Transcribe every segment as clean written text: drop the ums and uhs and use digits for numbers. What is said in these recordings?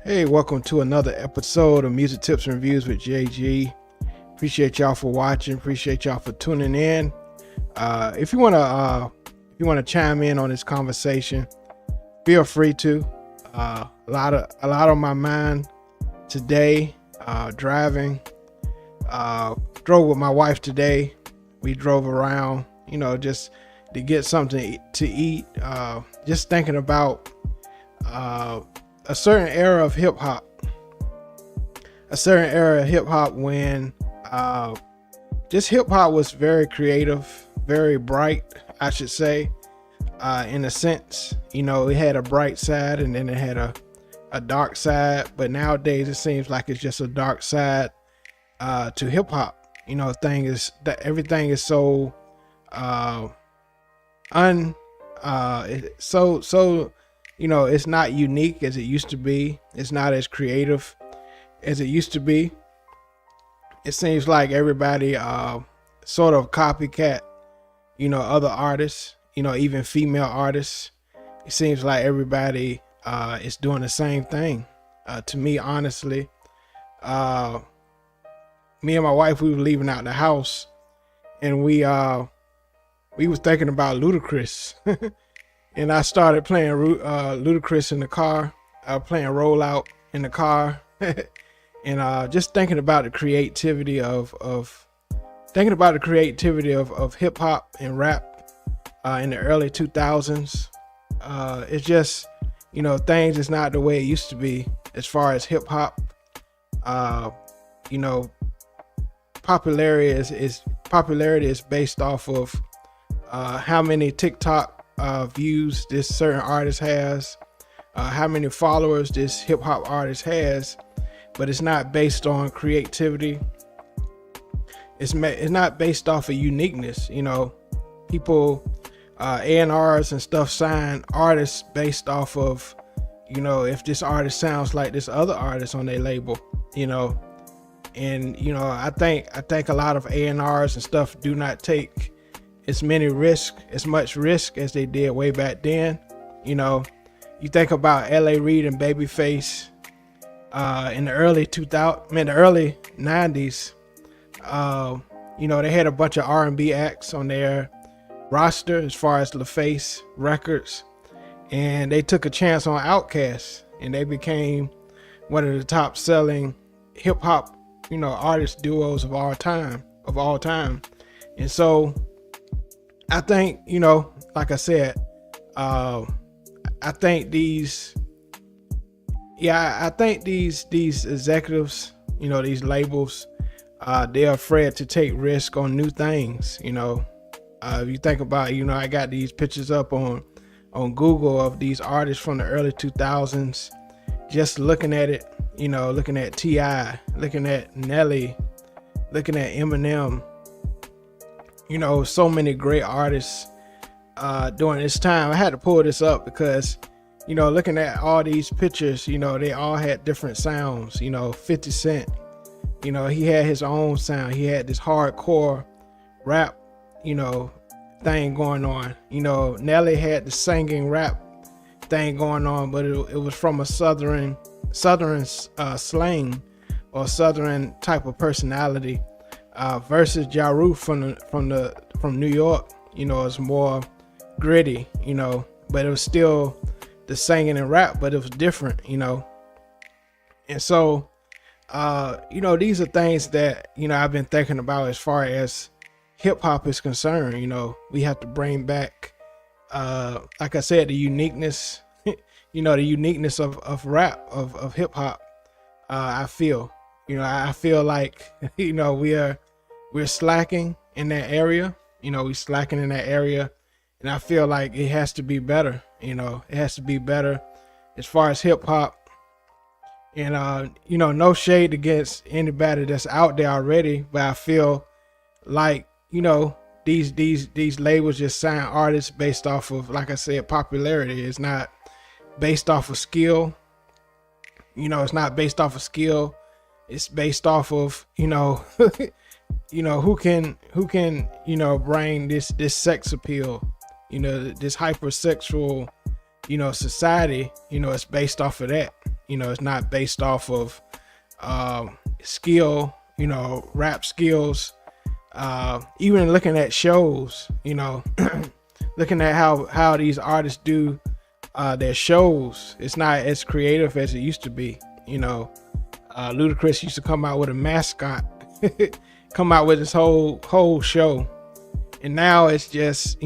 Hey, welcome to another episode of Music Tips and Reviews with JG. Appreciate y'all for watching. Appreciate y'all for tuning in. If you wanna chime in on this conversation, feel free to. A lot on my mind today. Driving. Drove with my wife today. We drove around, just to get something to eat. Just thinking about a certain era of hip hop. When just hip hop was very creative, very bright, I should say, in a sense. It had a bright side and then it had a dark side, but nowadays it seems like it's just a dark side to hip hop. Everything is so it's not unique as it used to be. It's not as creative as it used to be. It seems like everybody sort of copycat, other artists, even female artists. It seems like everybody is doing the same thing. To me, honestly, me and my wife, we were leaving out the house and we was thinking about Ludacris. And I started playing Ludacris in the car, playing Rollout in the car, and just thinking about the creativity of hip hop and rap in the early 2000s. It's just, things is not the way it used to be as far as hip hop. Popularity is based off of how many TikTok views this certain artist has, how many followers this hip hop artist has, but it's not based on creativity. It's not based off of uniqueness. People, A&Rs and stuff sign artists based off of, if this artist sounds like this other artist on their label, and I think a lot of A&Rs and stuff do not take as much risk as they did way back then. You think about L.A. Reid and Babyface in the early 90s. They had a bunch of R&B acts on their roster as far as LaFace Records, and they took a chance on Outkast, and they became one of the top selling hip hop, artist duos of all time. And so I think, like I said, I think these executives, these labels, they're afraid to take risk on new things. If you think about, I got these pictures up on Google of these artists from the early 2000s, just looking at it, looking at T.I., looking at Nelly, looking at Eminem, so many great artists during this time. I had to pull this up because, looking at all these pictures, they all had different sounds. 50 Cent, he had his own sound. He had this hardcore rap, thing going on. Nelly had the singing rap thing going on, but it was from a southern slang or southern type of personality. Versus Ja Rule from New York, it's more gritty, but it was still the singing and rap, but it was different, And so, these are things that, I've been thinking about as far as hip hop is concerned. We have to bring back, like I said, the uniqueness, the uniqueness of rap, of hip hop. I feel like, we're slacking in that area. We're slacking in that area, and I feel like it has to be better. It has to be better as far as hip hop. And no shade against anybody that's out there already, but I feel like these labels just sign artists based off of, like I said, popularity. It's not based off of skill. It's not based off of skill. It's based off of who can bring this sex appeal, this hypersexual society. It's based off of that. It's not based off of skill, rap skills. Even looking at shows, looking at how these artists do their shows, it's not as creative as it used to be. Ludacris used to come out with a mascot, come out with his whole show, and now it's just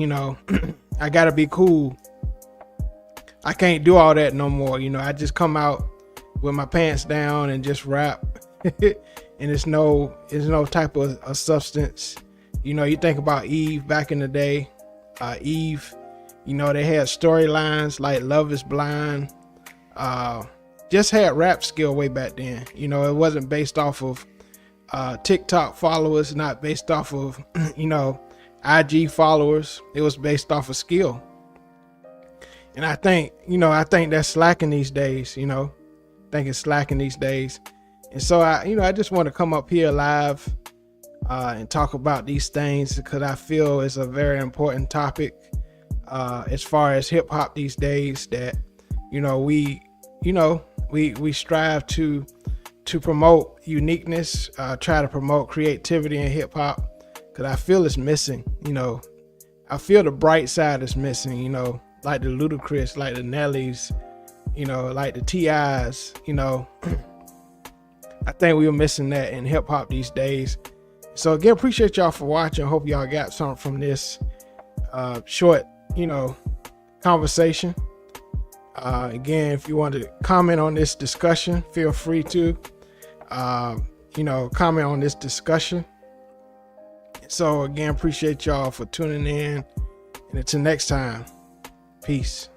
I gotta be cool. I can't do all that no more. I just come out with my pants down and just rap, and it's no type of substance. You think about Eve back in the day. Eve, they had storylines like Love Is Blind. Just had rap skill way back then. It wasn't based off of TikTok followers, not based off of IG followers. It was based off of skill. And I think that's slacking these days. I think it's slacking these days. And so I just want to come up here live and talk about these things, because I feel it's a very important topic as far as hip hop these days, that we strive to promote uniqueness, try to promote creativity in hip hop, because I feel it's missing. I feel the bright side is missing, like the Ludacris, like the Nellies, like the T.I.s, I think we were missing that in hip hop these days. So again, appreciate y'all for watching. Hope y'all got something from this short, conversation. Again, if you want to comment on this discussion, feel free to, comment on this discussion. So again, appreciate y'all for tuning in, and until next time, peace.